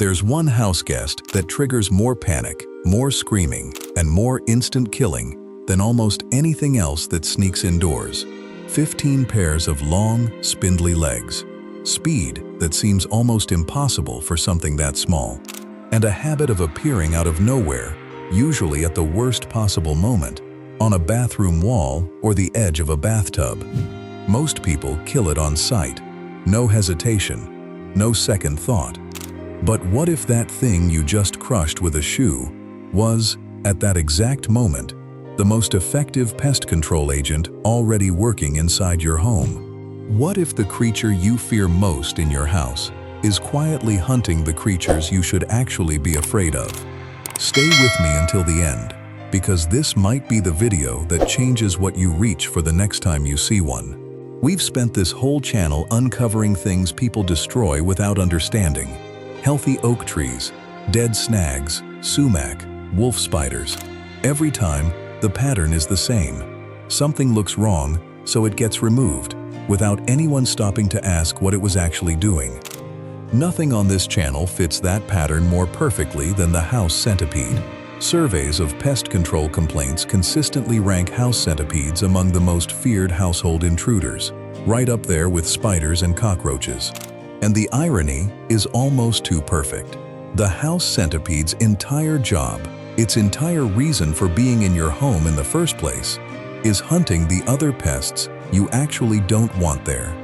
There's one house guest that triggers more panic, more screaming, and more instant killing than almost anything else that sneaks indoors. 15 pairs of long, spindly legs, speed that seems almost impossible for something that small, and a habit of appearing out of nowhere, usually at the worst possible moment, on a bathroom wall or the edge of a bathtub. Most people kill it on sight. No hesitation, no second thought. But what if that thing you just crushed with a shoe was, at that exact moment, the most effective pest control agent already working inside your home? What if the creature you fear most in your house is quietly hunting the creatures you should actually be afraid of? Stay with me until the end, because this might be the video that changes what you reach for the next time you see one. We've spent this whole channel uncovering things people destroy without understanding. Healthy oak trees, dead snags, sumac, wolf spiders. Every time, the pattern is the same. Something looks wrong, so it gets removed, without anyone stopping to ask what it was actually doing. Nothing on this channel fits that pattern more perfectly than the house centipede. Surveys of pest control complaints consistently rank house centipedes among the most feared household intruders, right up there with spiders and cockroaches. And the irony is almost too perfect. The house centipede's entire job, its entire reason for being in your home in the first place, is hunting the other pests you actually don't want there.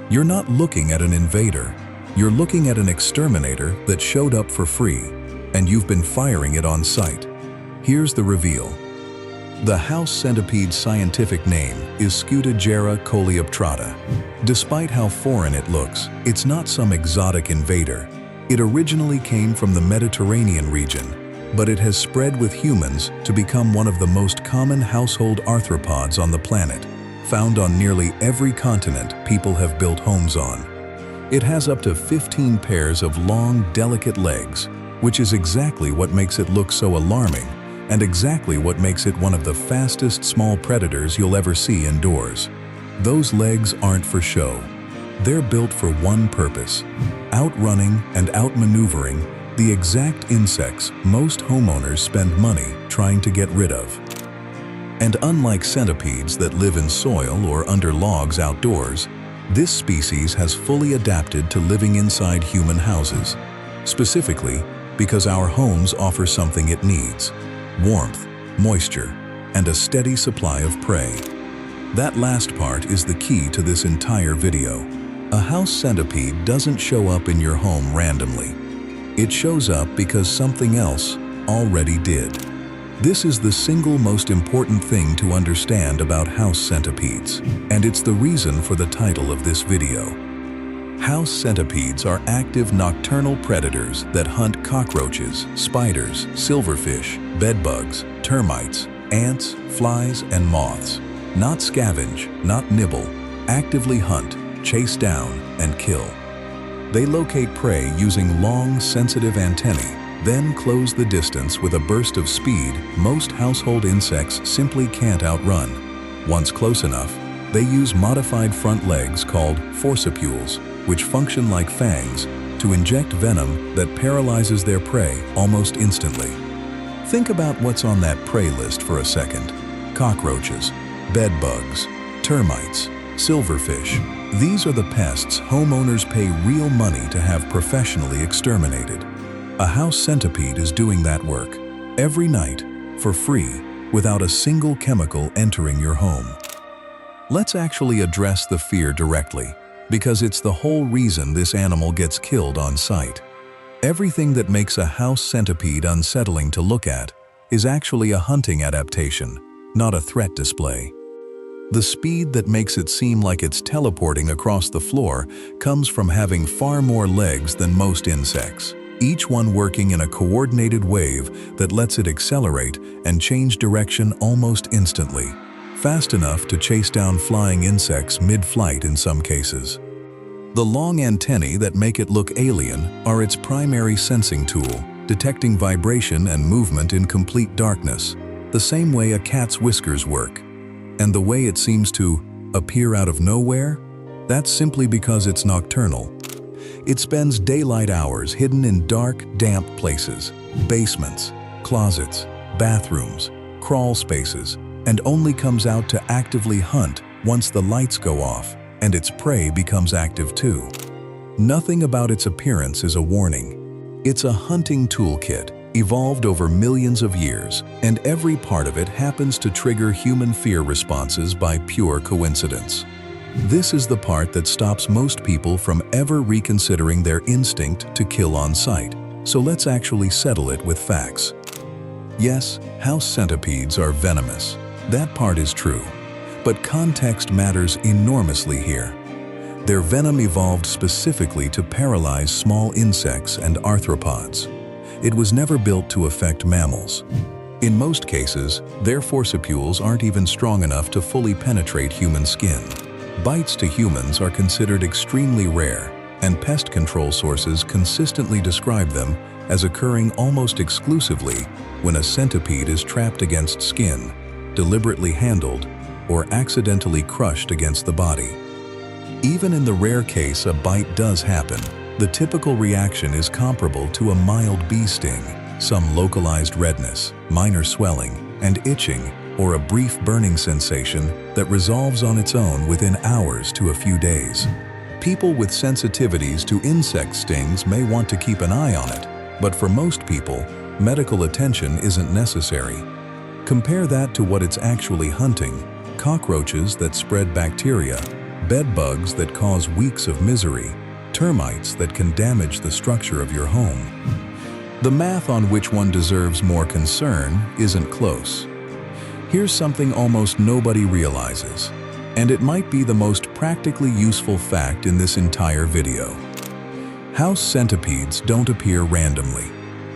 You're not looking at an invader. You're looking at an exterminator that showed up for free, and you've been firing it on sight. Here's the reveal. The house centipede's scientific name is Scuttigera coleoptrata. Despite how foreign it looks, it's not some exotic invader. It originally came from the Mediterranean region, but it has spread with humans to become one of the most common household arthropods on the planet, found on nearly every continent people have built homes on. It has up to 15 pairs of long, delicate legs, which is exactly what makes it look so alarming, and exactly what makes it one of the fastest small predators you'll ever see indoors. Those legs aren't for show. They're built for one purpose: outrunning and outmaneuvering the exact insects most homeowners spend money trying to get rid of. And unlike centipedes that live in soil or under logs outdoors, this species has fully adapted to living inside human houses, specifically because our homes offer something it needs: warmth, moisture, and a steady supply of prey. That last part is the key to this entire video. A house centipede doesn't show up in your home randomly. It shows up because something else already did. This is the single most important thing to understand about house centipedes, and it's the reason for the title of this video. House centipedes are active nocturnal predators that hunt cockroaches, spiders, silverfish, bedbugs, termites, ants, flies, and moths. Not scavenge, not nibble, actively hunt, chase down, and kill. They locate prey using long, sensitive antennae, then close the distance with a burst of speed most household insects simply can't outrun. Once close enough, they use modified front legs called forcipules, which function like fangs, to inject venom that paralyzes their prey almost instantly. Think about what's on that prey list for a second. Cockroaches, bedbugs, termites, silverfish. These are the pests homeowners pay real money to have professionally exterminated. A house centipede is doing that work every night for free without a single chemical entering your home. Let's actually address the fear directly, because it's the whole reason this animal gets killed on sight. Everything that makes a house centipede unsettling to look at is actually a hunting adaptation, not a threat display. The speed that makes it seem like it's teleporting across the floor comes from having far more legs than most insects, each one working in a coordinated wave that lets it accelerate and change direction almost instantly, fast enough to chase down flying insects mid-flight in some cases. The long antennae that make it look alien are its primary sensing tool, detecting vibration and movement in complete darkness, the same way a cat's whiskers work. And the way it seems to appear out of nowhere, that's simply because it's nocturnal. It spends daylight hours hidden in dark, damp places, basements, closets, bathrooms, crawl spaces, and only comes out to actively hunt once the lights go off and its prey becomes active too. Nothing about its appearance is a warning. It's a hunting toolkit, evolved over millions of years, and every part of it happens to trigger human fear responses by pure coincidence. This is the part that stops most people from ever reconsidering their instinct to kill on sight. So let's actually settle it with facts. Yes, house centipedes are venomous. That part is true. But context matters enormously here. Their venom evolved specifically to paralyze small insects and arthropods. It was never built to affect mammals. In most cases, their forcipules aren't even strong enough to fully penetrate human skin. Bites to humans are considered extremely rare, and pest control sources consistently describe them as occurring almost exclusively when a centipede is trapped against skin, deliberately handled, or accidentally crushed against the body. Even in the rare case a bite does happen, the typical reaction is comparable to a mild bee sting, some localized redness, minor swelling, and itching, or a brief burning sensation that resolves on its own within hours to a few days. People with sensitivities to insect stings may want to keep an eye on it, but for most people, medical attention isn't necessary. Compare that to what it's actually hunting: cockroaches that spread bacteria, bed bugs that cause weeks of misery, termites that can damage the structure of your home. The math on which one deserves more concern isn't close. Here's something almost nobody realizes, and it might be the most practically useful fact in this entire video. House centipedes don't appear randomly.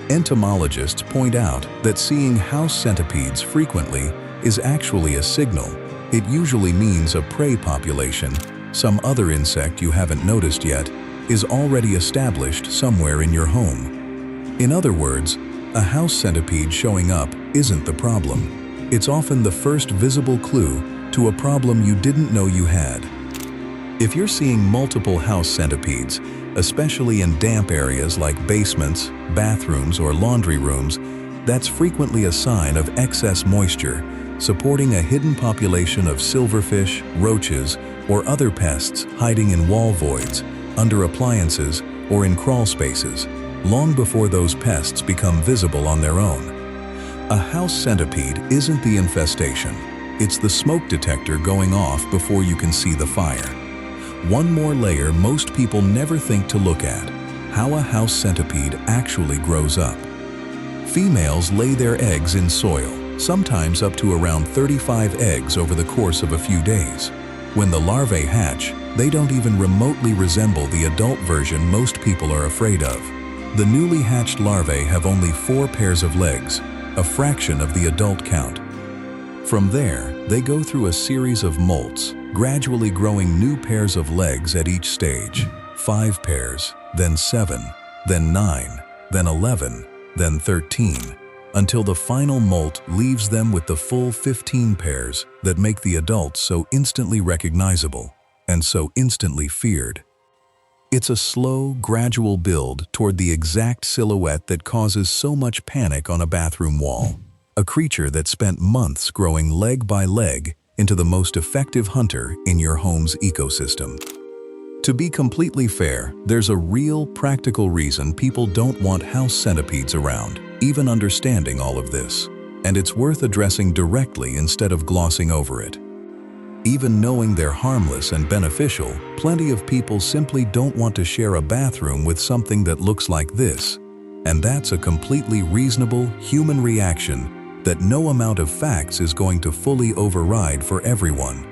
Entomologists point out that seeing house centipedes frequently is actually a signal. It usually means a prey population, some other insect you haven't noticed yet, is already established somewhere in your home. In other words, a house centipede showing up isn't the problem. It's often the first visible clue to a problem you didn't know you had. If you're seeing multiple house centipedes, especially in damp areas like basements, bathrooms, or laundry rooms, that's frequently a sign of excess moisture, supporting a hidden population of silverfish, roaches, or other pests hiding in wall voids, under appliances, or in crawl spaces, long before those pests become visible on their own. A house centipede isn't the infestation. It's the smoke detector going off before you can see the fire. One more layer most people never think to look at: how a house centipede actually grows up. Females lay their eggs in soil, sometimes up to around 35 eggs over the course of a few days. When the larvae hatch, they don't even remotely resemble the adult version most people are afraid of. The newly hatched larvae have only 4 pairs of legs, a fraction of the adult count. From there, they go through a series of molts, gradually growing new pairs of legs at each stage: 5 pairs, then 7, then 9, then 11, then 13, until the final molt leaves them with the full 15 pairs that make the adults so instantly recognizable and so instantly feared. It's a slow, gradual build toward the exact silhouette that causes so much panic on a bathroom wall. A creature that spent months growing leg by leg into the most effective hunter in your home's ecosystem. To be completely fair, there's a real, practical reason people don't want house centipedes around, even understanding all of this. And it's worth addressing directly instead of glossing over it. Even knowing they're harmless and beneficial, plenty of people simply don't want to share a bathroom with something that looks like this. And that's a completely reasonable, human reaction that no amount of facts is going to fully override for everyone.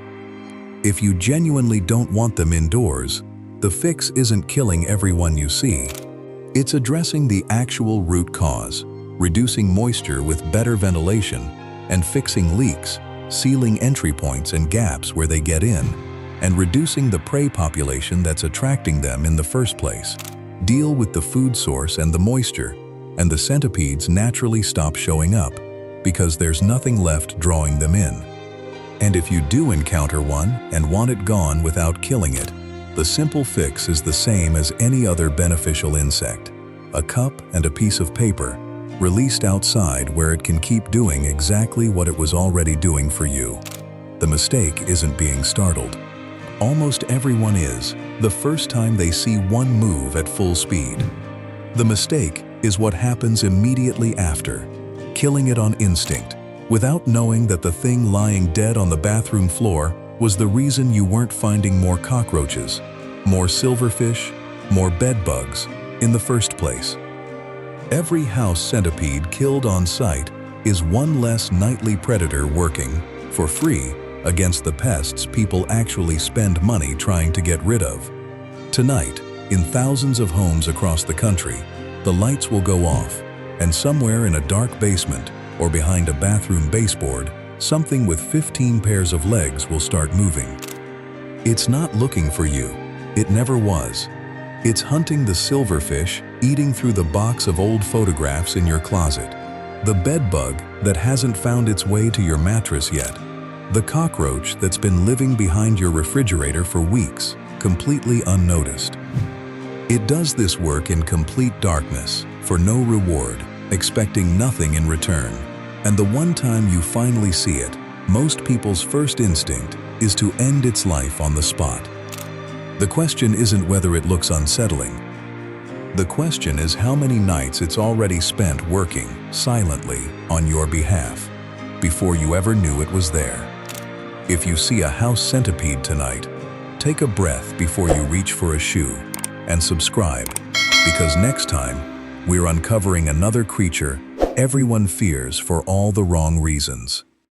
If you genuinely don't want them indoors, the fix isn't killing everyone you see. It's addressing the actual root cause, reducing moisture with better ventilation, and fixing leaks, sealing entry points and gaps where they get in, and reducing the prey population that's attracting them in the first place. Deal with the food source and the moisture, and the centipedes naturally stop showing up, because there's nothing left drawing them in. And if you do encounter one and want it gone without killing it, The simple fix is the same as any other beneficial insect. A cup and a piece of paper, released outside where it can keep doing exactly what it was already doing for you. The mistake isn't being startled. Almost everyone is, the first time they see one move at full speed. The mistake is what happens immediately after, killing it on instinct, without knowing that the thing lying dead on the bathroom floor was the reason you weren't finding more cockroaches, more silverfish, more bed bugs in the first place. Every house centipede killed on site is one less nightly predator working, for free, against the pests people actually spend money trying to get rid of. Tonight, in thousands of homes across the country, the lights will go off, and somewhere in a dark basement or behind a bathroom baseboard, something with 15 pairs of legs will start moving. It's not looking for you. It never was. It's hunting the silverfish, eating through the box of old photographs in your closet, the bed bug that hasn't found its way to your mattress yet, the cockroach that's been living behind your refrigerator for weeks, completely unnoticed. It does this work in complete darkness, for no reward, expecting nothing in return. And the one time you finally see it, most people's first instinct is to end its life on the spot. The question isn't whether it looks unsettling. The question is how many nights it's already spent working silently on your behalf, before you ever knew it was there. If you see a house centipede tonight, take a breath before you reach for a shoe, and subscribe, because next time, we're uncovering another creature everyone fears for all the wrong reasons.